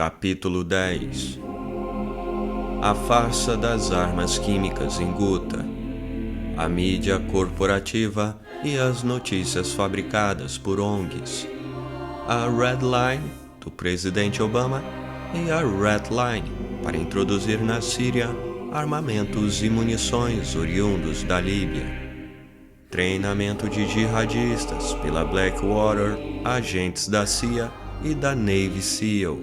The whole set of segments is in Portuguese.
Capítulo 10. A farsa das armas químicas em Ghouta. A mídia corporativa e as notícias fabricadas por ONGs. A Red Line, do presidente Obama, e a Red Line, para introduzir na Síria armamentos e munições oriundos da Líbia. Treinamento de jihadistas pela Blackwater, agentes da CIA e da Navy SEAL.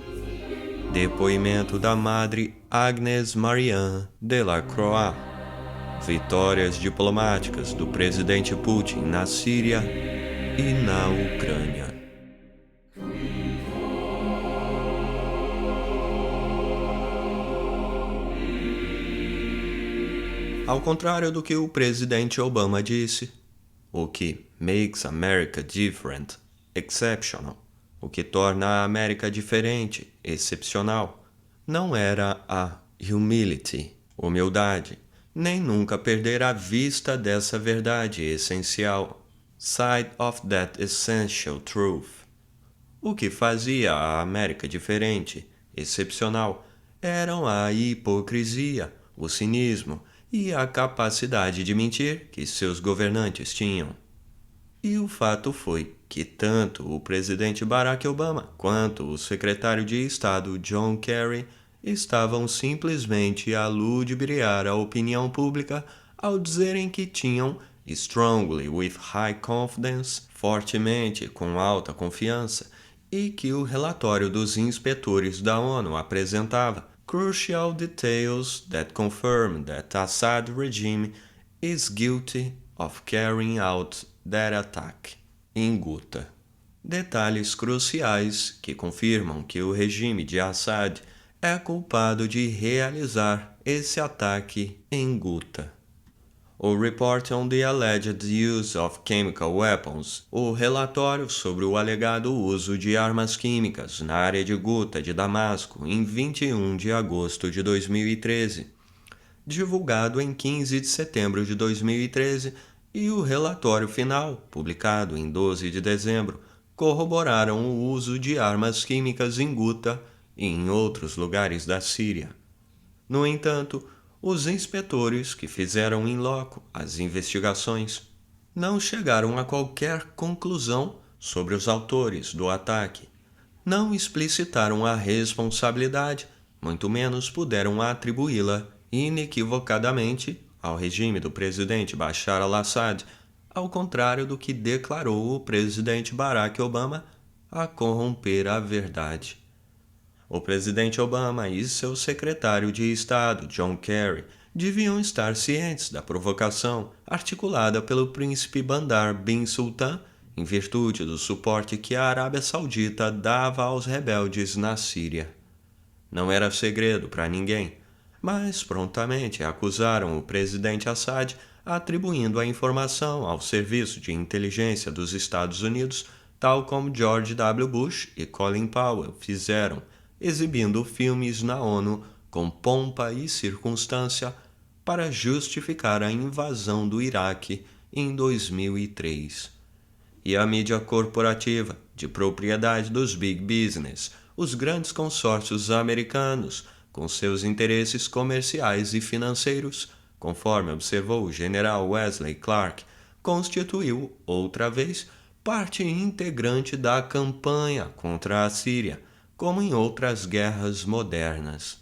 Depoimento da madre Agnes Marianne Delacroix. Vitórias diplomáticas do presidente Putin na Síria e na Ucrânia. Ao contrário do que o presidente Obama disse, o que makes America different, exceptional, o que torna a América diferente, excepcional, não era a humility, humildade, nem nunca perder a vista dessa verdade essencial, sight of that essential truth. O que fazia a América diferente, excepcional, eram a hipocrisia, o cinismo e a capacidade de mentir que seus governantes tinham. E o fato foi que tanto o presidente Barack Obama quanto o secretário de Estado John Kerry estavam simplesmente a ludibriar a opinião pública ao dizerem que tinham strongly with high confidence, fortemente com alta confiança, e que o relatório dos inspetores da ONU apresentava crucial details that confirm that Assad regime is guilty of carrying out that attack em Ghouta. Detalhes cruciais que confirmam que o regime de Assad é culpado de realizar esse ataque em Ghouta. O Report on the Alleged Use of Chemical Weapons, o relatório sobre o alegado uso de armas químicas na área de Ghouta de Damasco em 21 de agosto de 2013, divulgado em 15 de setembro de 2013, e o relatório final, publicado em 12 de dezembro, corroboraram o uso de armas químicas em Ghouta e em outros lugares da Síria. No entanto, os inspetores que fizeram in loco as investigações não chegaram a qualquer conclusão sobre os autores do ataque, não explicitaram a responsabilidade, muito menos puderam atribuí-la inequivocadamente ao regime do presidente Bashar al-Assad, ao contrário do que declarou o presidente Barack Obama a corromper a verdade. O presidente Obama e seu secretário de Estado, John Kerry, deviam estar cientes da provocação articulada pelo príncipe Bandar bin Sultan em virtude do suporte que a Arábia Saudita dava aos rebeldes na Síria. Não era segredo para ninguém, mas prontamente acusaram o presidente Assad, atribuindo a informação ao Serviço de Inteligência dos Estados Unidos, tal como George W. Bush e Colin Powell fizeram, exibindo filmes na ONU com pompa e circunstância para justificar a invasão do Iraque em 2003. E a mídia corporativa, de propriedade dos big business, os grandes consórcios americanos, com seus interesses comerciais e financeiros, conforme observou o general Wesley Clark, constituiu, outra vez, parte integrante da campanha contra a Síria, como em outras guerras modernas.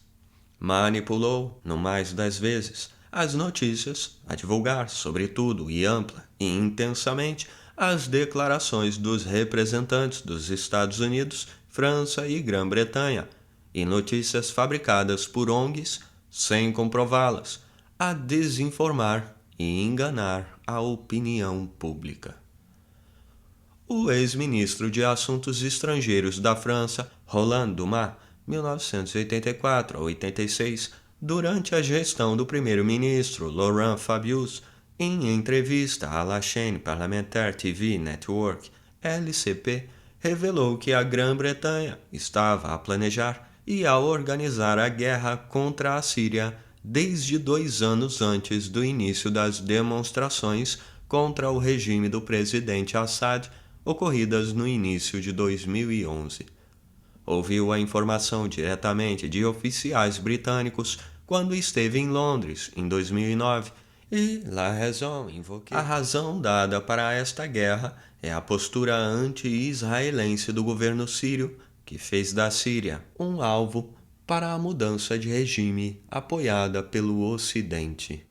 Manipulou, no mais das vezes, as notícias a divulgar, sobretudo e ampla e intensamente, as declarações dos representantes dos Estados Unidos, França e Grã-Bretanha, e notícias fabricadas por ONGs, sem comprová-las, a desinformar e enganar a opinião pública. O ex-ministro de Assuntos Estrangeiros da França, Roland Dumas, 1984 a 86, durante a gestão do primeiro-ministro Laurent Fabius, em entrevista à La Chaîne Parlementaire TV Network, LCP, revelou que a Grã-Bretanha estava a planejar e a organizar a guerra contra a Síria desde 2 anos antes do início das demonstrações contra o regime do presidente Assad, ocorridas no início de 2011. ouviu a informação diretamente de oficiais britânicos quando esteve em Londres em 2009 e a razão dada para esta guerra é a postura anti-israelense do governo sírio, que fez da Síria um alvo para a mudança de regime apoiada pelo Ocidente.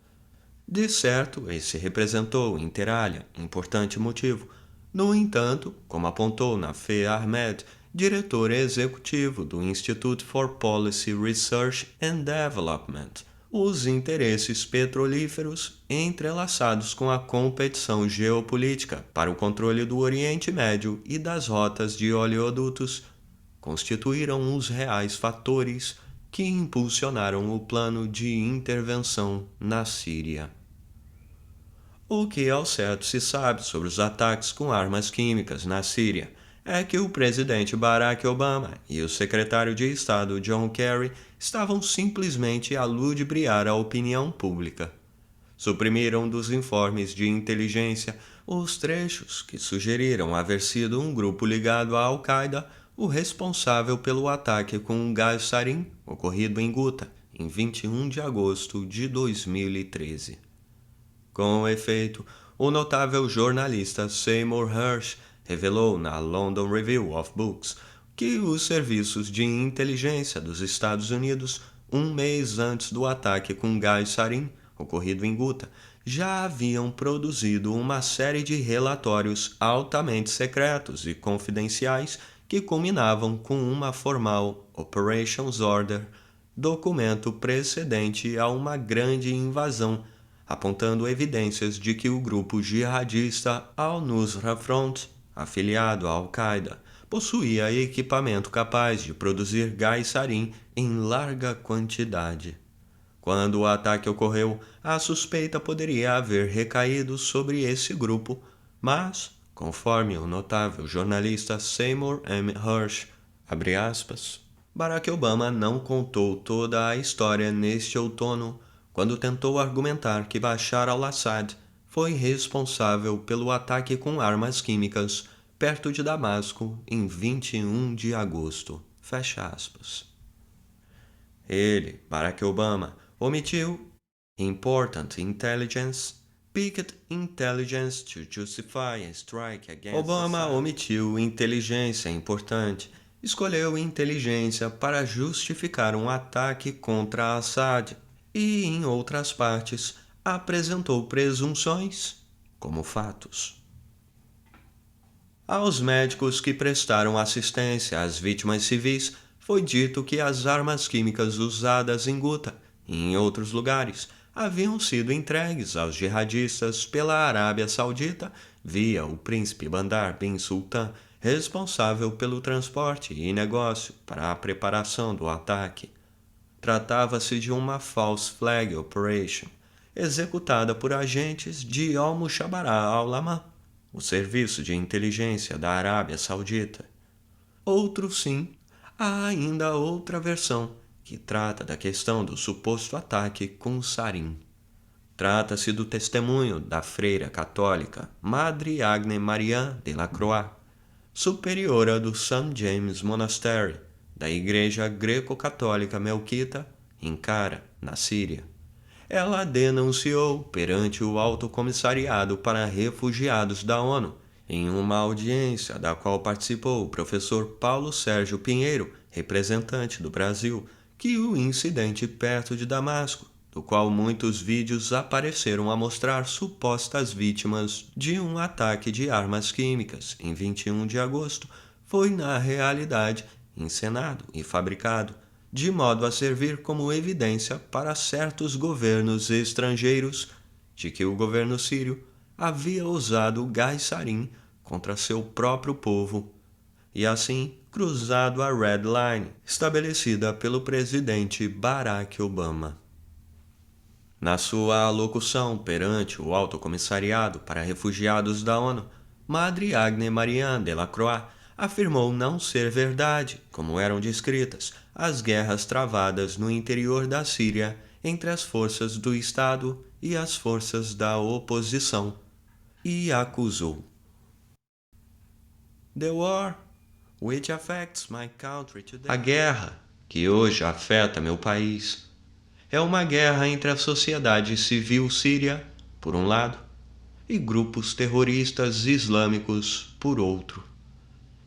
De certo, esse representou, inter alia, importante motivo. No entanto, como apontou Nafeh Ahmed, diretor executivo do Institute for Policy Research and Development, os interesses petrolíferos entrelaçados com a competição geopolítica para o controle do Oriente Médio e das rotas de oleodutos constituíram os reais fatores que impulsionaram o plano de intervenção na Síria. O que ao certo se sabe sobre os ataques com armas químicas na Síria é que o presidente Barack Obama e o secretário de Estado John Kerry estavam simplesmente a ludibriar a opinião pública. Suprimiram dos informes de inteligência os trechos que sugeriram haver sido um grupo ligado à Al-Qaeda o responsável pelo ataque com um gás sarin ocorrido em Ghouta em 21 de agosto de 2013. Com efeito, o notável jornalista Seymour Hersh revelou na London Review of Books que os serviços de inteligência dos Estados Unidos, um mês antes do ataque com gás sarin ocorrido em Ghouta, já haviam produzido uma série de relatórios altamente secretos e confidenciais que culminavam com uma formal Operations Order, documento precedente a uma grande invasão, apontando evidências de que o grupo jihadista Al-Nusra Front, afiliado à Al-Qaeda, possuía equipamento capaz de produzir gás sarin em larga quantidade. Quando o ataque ocorreu, a suspeita poderia haver recaído sobre esse grupo, mas, conforme o notável jornalista Seymour M. Hersh, abre aspas, Barack Obama não contou toda a história neste outono, quando tentou argumentar que Bashar al-Assad foi responsável pelo ataque com armas químicas perto de Damasco em 21 de agosto. Fecha aspas. Ele, Barack Obama, omitiu important intelligence, picked intelligence to justify a strike against Obama omitiu inteligência importante, escolheu inteligência para justificar um ataque contra Assad e, em outras partes, apresentou presunções como fatos. Aos médicos que prestaram assistência às vítimas civis foi dito que as armas químicas usadas em Ghouta e em outros lugares haviam sido entregues aos jihadistas pela Arábia Saudita via o príncipe Bandar bin Sultan, responsável pelo transporte e negócio para a preparação do ataque. Tratava-se de uma false flag operation, executada por agentes de Al-Mushabarah al-Aman, o serviço de inteligência da Arábia Saudita. Outro sim, há ainda outra versão, que trata da questão do suposto ataque com sarin. Trata-se do testemunho da freira católica Madre Agne Marianne de la Croix, superiora do St. James Monastery, da Igreja Greco-Católica Melquita, em Cara, na Síria. Ela denunciou perante o Alto Comissariado para Refugiados da ONU, em uma audiência da qual participou o professor Paulo Sérgio Pinheiro, representante do Brasil, que o incidente perto de Damasco, do qual muitos vídeos apareceram a mostrar supostas vítimas de um ataque de armas químicas em 21 de agosto, foi na realidade encenado e fabricado, de modo a servir como evidência para certos governos estrangeiros de que o governo sírio havia usado gás sarin contra seu próprio povo e assim cruzado a Red Line estabelecida pelo presidente Barack Obama. Na sua alocução perante o Alto Comissariado para Refugiados da ONU, Madre Agne Marianne de la Croix afirmou não ser verdade, como eram descritas, as guerras travadas no interior da Síria entre as forças do Estado e as forças da oposição, e acusou: The war which affects my country today. A guerra que hoje afeta meu país é uma guerra entre a sociedade civil síria, por um lado, e grupos terroristas islâmicos, por outro.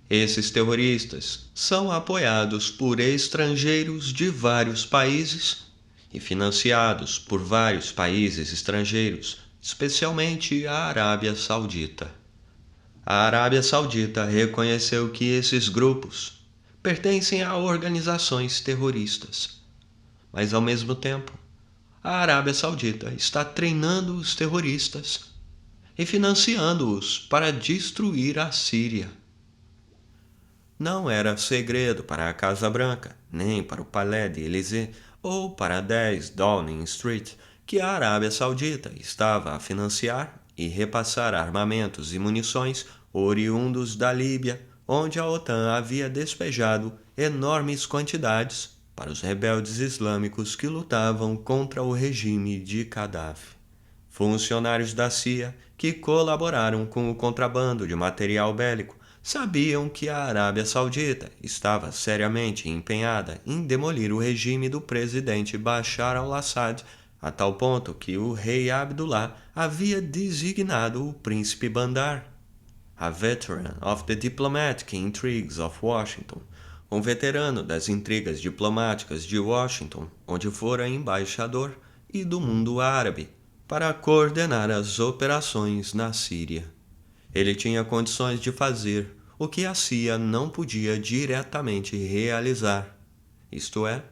Esses terroristas são apoiados por estrangeiros de vários países e financiados por vários países estrangeiros, especialmente a Arábia Saudita. A Arábia Saudita reconheceu que esses grupos pertencem a organizações terroristas, mas ao mesmo tempo, a Arábia Saudita está treinando os terroristas e financiando-os para destruir a Síria. Não era segredo para a Casa Branca, nem para o Palais de Élysée ou para 10 Downing Street que a Arábia Saudita estava a financiar e repassar armamentos e munições oriundos da Líbia, onde a OTAN havia despejado enormes quantidades para os rebeldes islâmicos que lutavam contra o regime de Gaddafi. Funcionários da CIA que colaboraram com o contrabando de material bélico sabiam que a Arábia Saudita estava seriamente empenhada em demolir o regime do presidente Bashar al-Assad, a tal ponto que o rei Abdullah havia designado o príncipe Bandar, a veteran of the diplomatic intrigues of Washington, um veterano das intrigas diplomáticas de Washington, onde fora embaixador, e do mundo árabe, para coordenar as operações na Síria. Ele tinha condições de fazer o que a CIA não podia diretamente realizar, isto é,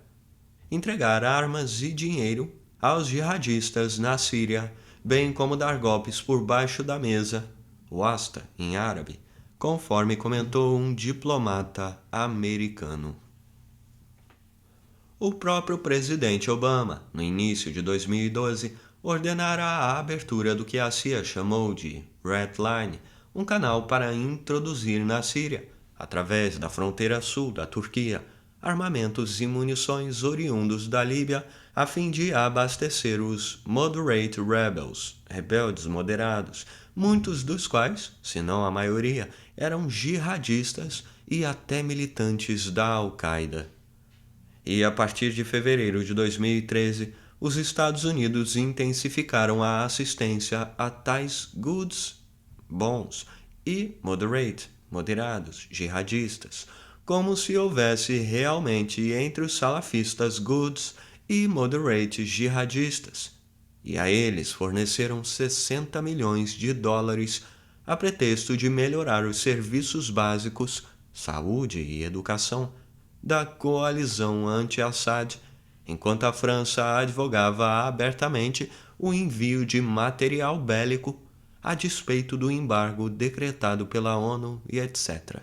entregar armas e dinheiro aos jihadistas na Síria, bem como dar golpes por baixo da mesa, wasta em árabe, conforme comentou um diplomata americano. O próprio presidente Obama, no início de 2012, ordenara a abertura do que a CIA chamou de Red Line, um canal para introduzir na Síria, através da fronteira sul da Turquia, armamentos e munições oriundos da Líbia, a fim de abastecer os Moderate Rebels, rebeldes moderados, muitos dos quais, se não a maioria, eram jihadistas e até militantes da Al-Qaeda. E a partir de fevereiro de 2013, os Estados Unidos intensificaram a assistência a tais goods, bons, e moderate, moderados, jihadistas, como se houvesse realmente entre os salafistas goods e moderate jihadistas, e a eles forneceram 60 milhões de dólares a pretexto de melhorar os serviços básicos, saúde e educação, da coalizão anti-Assad, enquanto a França advogava abertamente o envio de material bélico a despeito do embargo decretado pela ONU e etc.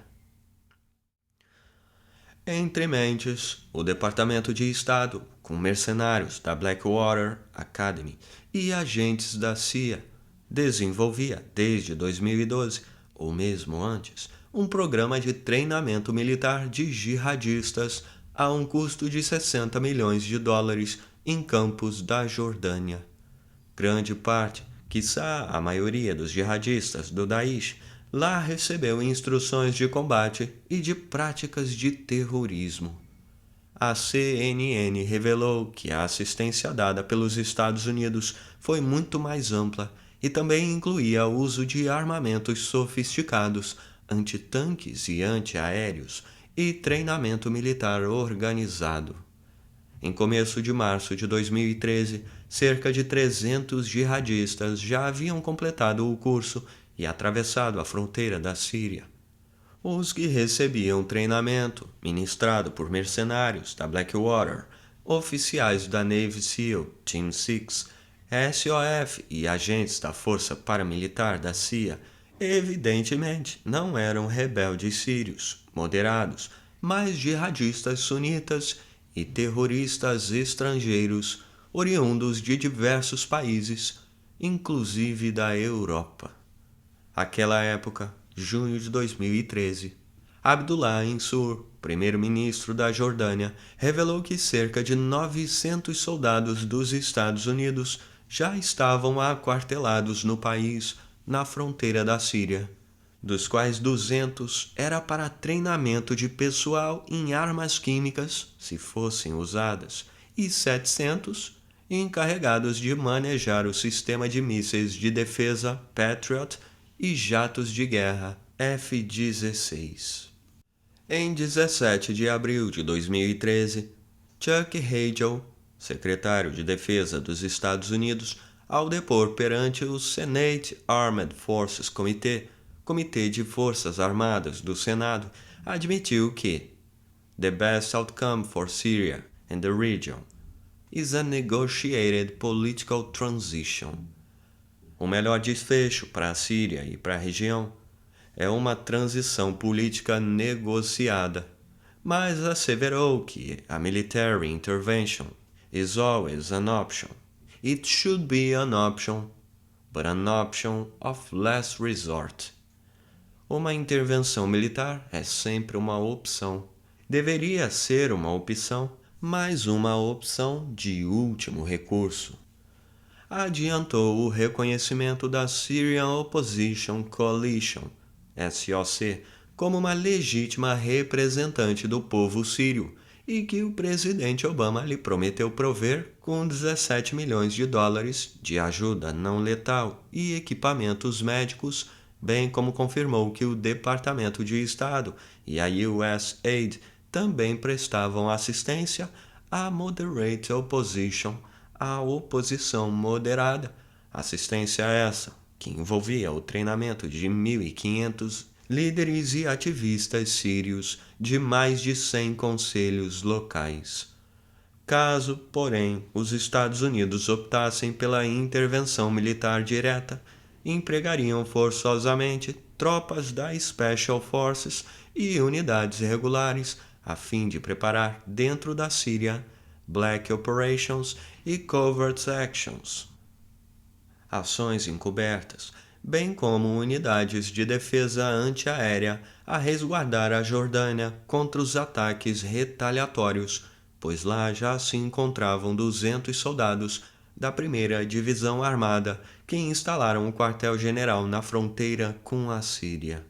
Entre mentes, o Departamento de Estado, com mercenários da Blackwater Academy e agentes da CIA, desenvolvia desde 2012, ou mesmo antes, um programa de treinamento militar de jihadistas a um custo de 60 milhões de dólares em campos da Jordânia. Grande parte, quiçá a maioria dos jihadistas do Daesh, lá recebeu instruções de combate e de práticas de terrorismo. A CNN revelou que a assistência dada pelos Estados Unidos foi muito mais ampla e também incluía o uso de armamentos sofisticados, antitanques e antiaéreos e treinamento militar organizado. Em começo de março de 2013, cerca de 300 jihadistas já haviam completado o curso e atravessado a fronteira da Síria. Os que recebiam treinamento, ministrado por mercenários da Blackwater, oficiais da Navy SEAL Team 6, SOF e agentes da Força Paramilitar da CIA, evidentemente não eram rebeldes sírios, moderados, mas jihadistas sunitas e terroristas estrangeiros oriundos de diversos países, inclusive da Europa. Aquela época, junho de 2013, Abdullah Mansur, primeiro-ministro da Jordânia, revelou que cerca de 900 soldados dos Estados Unidos já estavam aquartelados no país, na fronteira da Síria. dos quais 200 era para treinamento de pessoal em armas químicas, se fossem usadas, e 700 encarregados de manejar o sistema de mísseis de defesa Patriot e jatos de guerra F-16. Em 17 de abril de 2013, Chuck Hagel, secretário de Defesa dos Estados Unidos, ao depor perante o Senate Armed Forces Committee, Comitê de Forças Armadas do Senado, admitiu que "The best outcome for Syria and the region is a negotiated political transition." O melhor desfecho para a Síria e para a região é uma transição política negociada, mas asseverou que a military intervention is always an option. It should be an option, but an option of last resort. Uma intervenção militar é sempre uma opção. Deveria ser uma opção, mas uma opção de último recurso. Adiantou o reconhecimento da Syrian Opposition Coalition, SOC, como uma legítima representante do povo sírio e que o presidente Obama lhe prometeu prover com 17 milhões de dólares de ajuda não letal e equipamentos médicos, bem como confirmou que o Departamento de Estado e a USAID também prestavam assistência à Moderate Opposition, a oposição moderada, assistência essa que envolvia o treinamento de 1.500 líderes e ativistas sírios de mais de 100 conselhos locais. Caso, porém, os Estados Unidos optassem pela intervenção militar direta, empregariam forçosamente tropas da Special Forces e unidades regulares a fim de preparar dentro da Síria Black Operations e Covert Actions, ações encobertas, bem como unidades de defesa antiaérea a resguardar a Jordânia contra os ataques retaliatórios, pois lá já se encontravam 200 soldados da 1ª Divisão Armada que instalaram o quartel-general na fronteira com a Síria.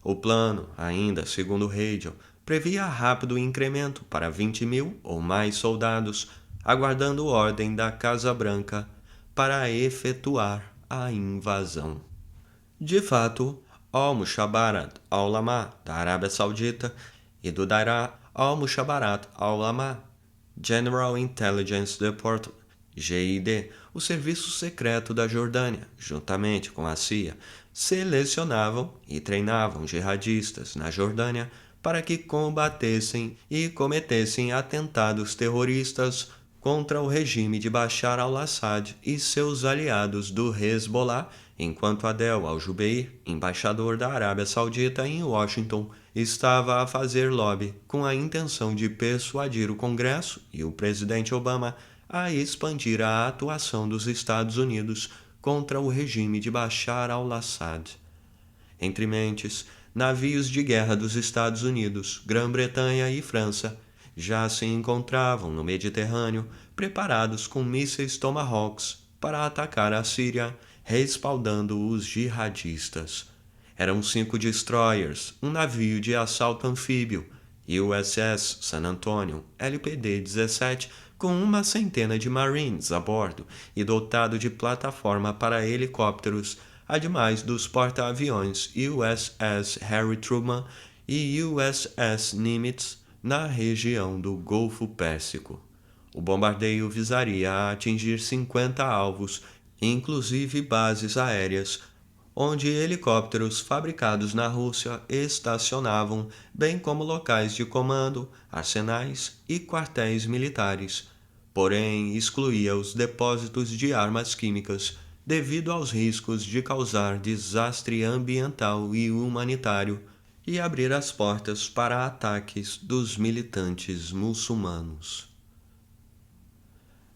O plano, ainda segundo Hagel, previa rápido incremento para 20 mil ou mais soldados, aguardando ordem da Casa Branca para efetuar a invasão. De fato, Al-Mushabarat al-Ulama da Arábia Saudita e do Daira al-Mushabarat al-Ulama General Intelligence Department, GID, o serviço secreto da Jordânia, juntamente com a CIA, selecionavam e treinavam jihadistas na Jordânia para que combatessem e cometessem atentados terroristas contra o regime de Bashar al-Assad e seus aliados do Hezbollah, enquanto Adel al-Jubeir, embaixador da Arábia Saudita em Washington, estava a fazer lobby com a intenção de persuadir o Congresso e o presidente Obama a expandir a atuação dos Estados Unidos contra o regime de Bashar al-Assad. Entre mentes, navios de guerra dos Estados Unidos, Grã-Bretanha e França já se encontravam no Mediterrâneo, preparados com mísseis Tomahawks para atacar a Síria, respaldando os jihadistas. Eram 5 destroyers, um navio de assalto anfíbio, USS San Antonio, LPD-17, com uma centena de Marines a bordo e dotado de plataforma para helicópteros, ademais dos porta-aviões USS Harry Truman e USS Nimitz na região do Golfo Pérsico. O bombardeio visaria atingir 50 alvos, inclusive bases aéreas, onde helicópteros fabricados na Rússia estacionavam, bem como locais de comando, arsenais e quartéis militares. Porém, excluía os depósitos de armas químicas, devido aos riscos de causar desastre ambiental e humanitário, e abrir as portas para ataques dos militantes muçulmanos.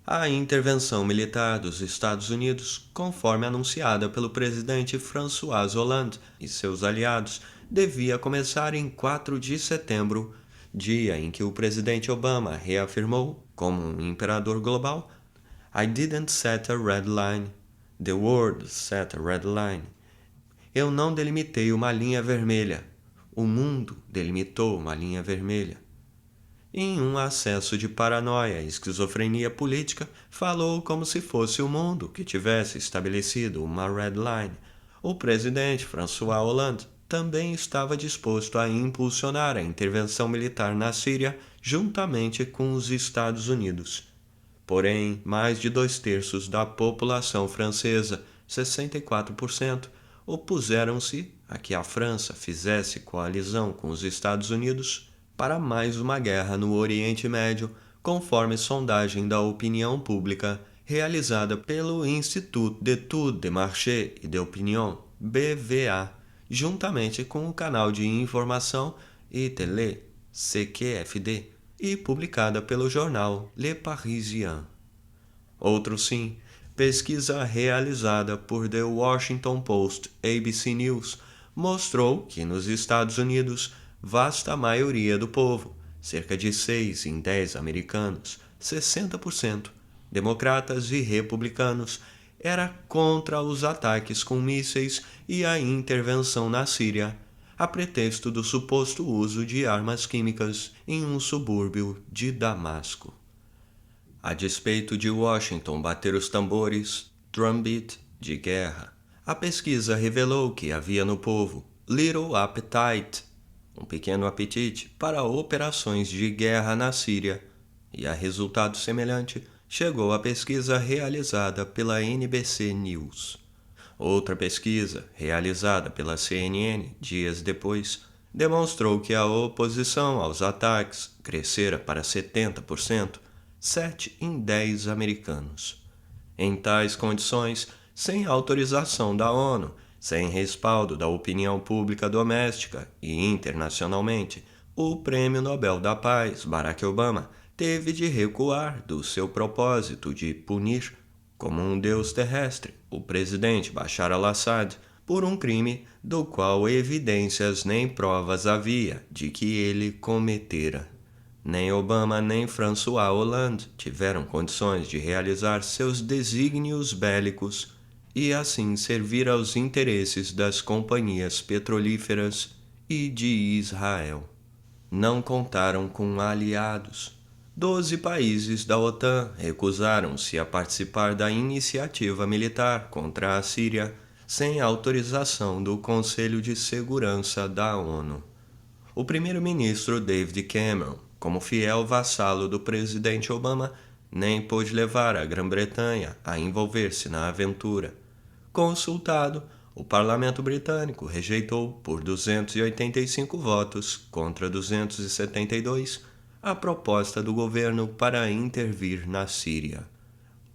A intervenção militar dos Estados Unidos, conforme anunciada pelo presidente François Hollande e seus aliados, devia começar em 4 de setembro, dia em que o presidente Obama reafirmou, como um imperador global, "I didn't set a red line. The world set a red line. Eu não delimitei uma linha vermelha. O mundo delimitou uma linha vermelha. Em um acesso de paranoia e esquizofrenia política, falou como se fosse o mundo que tivesse estabelecido uma red line. O presidente François Hollande também estava disposto a impulsionar a intervenção militar na Síria juntamente com os Estados Unidos. Porém, mais de 2/3 da população francesa, 64%, opuseram-se a que a França fizesse coalizão com os Estados Unidos para mais uma guerra no Oriente Médio, conforme sondagem da opinião pública realizada pelo Institut d'études de marché et d'opinion, BVA, juntamente com o canal de informação ITélé, CQFD, e publicada pelo jornal Le Parisien. Outro sim, pesquisa realizada por The Washington Post ABC News mostrou que nos Estados Unidos, vasta maioria do povo, cerca de 6 em 10 americanos, 60%, democratas e republicanos, era contra os ataques com mísseis e a intervenção na Síria, a pretexto do suposto uso de armas químicas em um subúrbio de Damasco. A despeito de Washington bater os tambores, drumbeat, de guerra, a pesquisa revelou que havia no povo little appetite, um pequeno apetite para operações de guerra na Síria, e a resultado semelhante chegou a pesquisa realizada pela NBC News. Outra pesquisa, realizada pela CNN dias depois, demonstrou que a oposição aos ataques crescera para 70%, 7 em 10 americanos. Em tais condições, sem autorização da ONU, sem respaldo da opinião pública doméstica e internacionalmente, o Prêmio Nobel da Paz, Barack Obama, teve de recuar do seu propósito de punir, como um deus terrestre, o presidente Bashar al-Assad por um crime do qual evidências nem provas havia de que ele cometera. Nem Obama nem François Hollande tiveram condições de realizar seus desígnios bélicos e assim servir aos interesses das companhias petrolíferas e de Israel. Não contaram com aliados. 12 países da OTAN recusaram-se a participar da iniciativa militar contra a Síria sem autorização do Conselho de Segurança da ONU. O primeiro-ministro David Cameron, como fiel vassalo do presidente Obama, nem pôde levar a Grã-Bretanha a envolver-se na aventura. Consultado, o parlamento britânico rejeitou por 285 votos contra 272 a proposta do governo para intervir na Síria.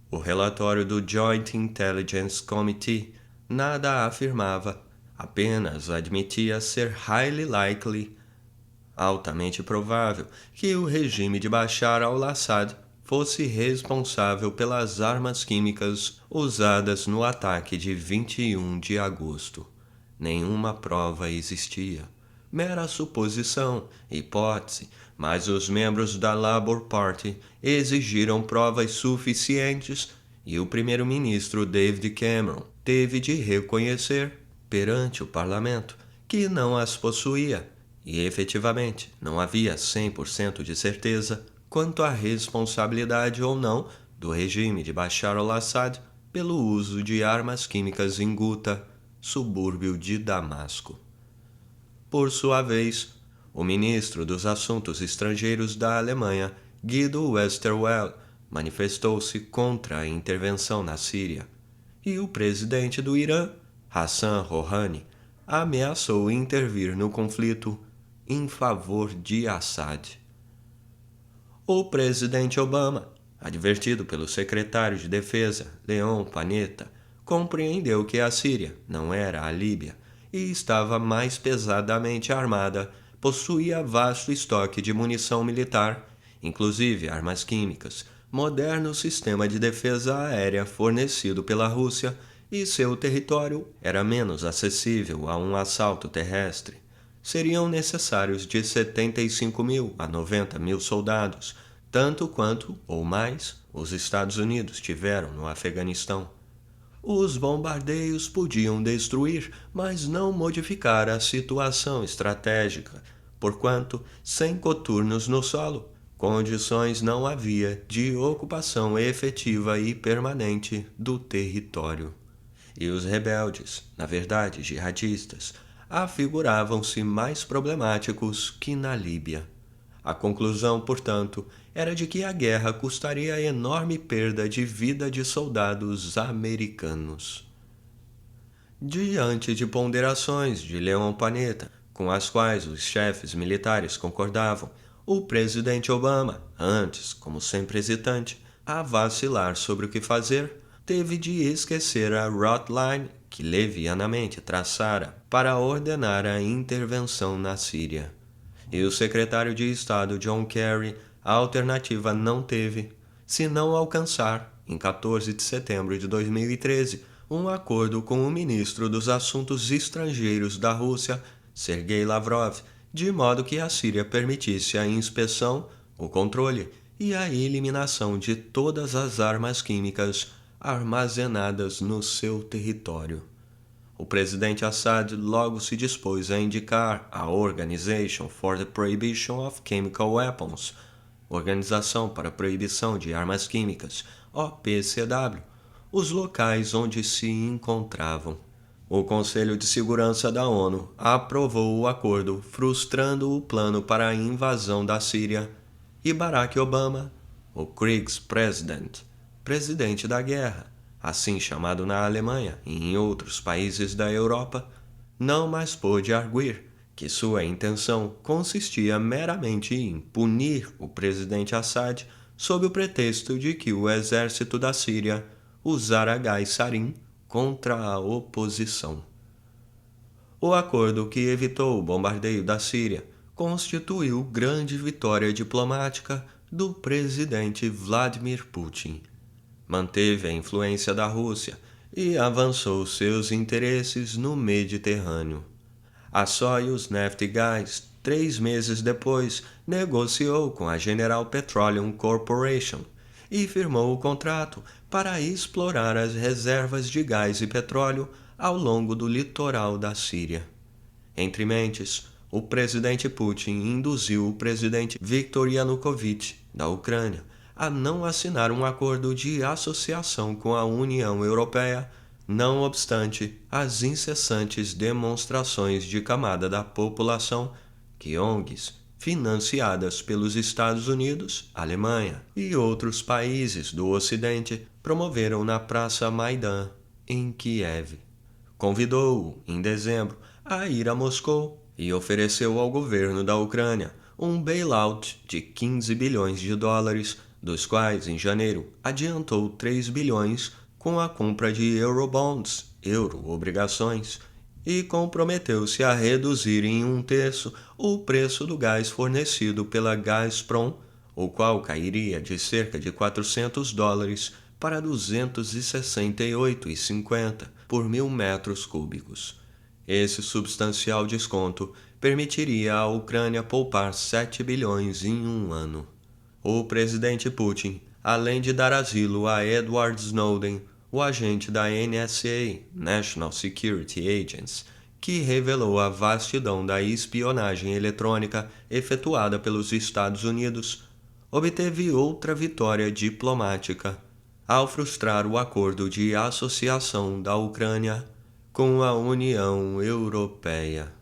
O relatório do Joint Intelligence Committee nada afirmava, apenas admitia ser highly likely, altamente provável, que o regime de Bashar al-Assad fosse responsável pelas armas químicas usadas no ataque de 21 de agosto. Nenhuma prova existia. Mera suposição, hipótese, mas os membros da Labour Party exigiram provas suficientes e o primeiro-ministro David Cameron teve de reconhecer, perante o parlamento, que não as possuía e, efetivamente, não havia 100% de certeza quanto à responsabilidade ou não do regime de Bashar al-Assad pelo uso de armas químicas em Ghouta, subúrbio de Damasco. Por sua vez, o ministro dos Assuntos Estrangeiros da Alemanha, Guido Westerwelle, manifestou-se contra a intervenção na Síria, e o presidente do Irã, Hassan Rouhani, ameaçou intervir no conflito em favor de Assad. O presidente Obama, advertido pelo secretário de Defesa, Leon Panetta, compreendeu que a Síria não era a Líbia e estava mais pesadamente armada, possuía vasto estoque de munição militar, inclusive armas químicas, moderno sistema de defesa aérea fornecido pela Rússia, e seu território era menos acessível a um assalto terrestre. Seriam necessários de 75.000 a 90.000 soldados, tanto quanto, ou mais, os Estados Unidos tiveram no Afeganistão. Os bombardeios podiam destruir, mas não modificar a situação estratégica, porquanto, sem coturnos no solo, condições não havia de ocupação efetiva e permanente do território. E os rebeldes, na verdade jihadistas, afiguravam-se mais problemáticos que na Líbia. A conclusão, portanto, era de que a guerra custaria enorme perda de vida de soldados americanos. Diante de ponderações de Leon Panetta, com as quais os chefes militares concordavam, o presidente Obama, antes, como sempre hesitante, a vacilar sobre o que fazer, teve de esquecer a roadline que levianamente traçara para ordenar a intervenção na Síria. E o secretário de Estado John Kerry a alternativa não teve, senão alcançar, em 14 de setembro de 2013, um acordo com o ministro dos Assuntos Estrangeiros da Rússia, Sergei Lavrov, de modo que a Síria permitisse a inspeção, o controle e a eliminação de todas as armas químicas armazenadas no seu território. O presidente Assad logo se dispôs a indicar a Organization for the Prohibition of Chemical Weapons, Organização para a Proibição de Armas Químicas, OPCW, os locais onde se encontravam. O Conselho de Segurança da ONU aprovou o acordo, frustrando o plano para a invasão da Síria, e Barack Obama, o Kriegspräsident, presidente da guerra, assim chamado na Alemanha e em outros países da Europa, não mais pôde arguir que sua intenção consistia meramente em punir o presidente Assad sob o pretexto de que o exército da Síria usara gás sarin contra a oposição. O acordo que evitou o bombardeio da Síria constituiu grande vitória diplomática do presidente Vladimir Putin. Manteve a influência da Rússia e avançou seus interesses no Mediterrâneo. A Soyuz Neft Gaz, 3 meses depois, negociou com a General Petroleum Corporation e firmou o contrato para explorar as reservas de gás e petróleo ao longo do litoral da Síria. Entre mentes, o presidente Putin induziu o presidente Viktor Yanukovych, da Ucrânia, a não assinar um acordo de associação com a União Europeia, não obstante as incessantes demonstrações de camada da população que ONGs, financiadas pelos Estados Unidos, Alemanha e outros países do Ocidente, promoveram na Praça Maidan, em Kiev. Convidou-o, em dezembro, a ir a Moscou e ofereceu ao governo da Ucrânia um bailout de 15 bilhões de dólares, dos quais, em janeiro, adiantou 3 bilhões com a compra de Eurobonds, euro-obrigações, e comprometeu-se a reduzir em 1/3 o preço do gás fornecido pela Gazprom, o qual cairia de cerca de $400 para 268,50 por 1.000 metros cúbicos. Esse substancial desconto permitiria à Ucrânia poupar 7 bilhões em um ano. O presidente Putin, além de dar asilo a Edward Snowden, o agente da NSA, National Security Agency, que revelou a vastidão da espionagem eletrônica efetuada pelos Estados Unidos, obteve outra vitória diplomática ao frustrar o acordo de associação da Ucrânia com a União Europeia.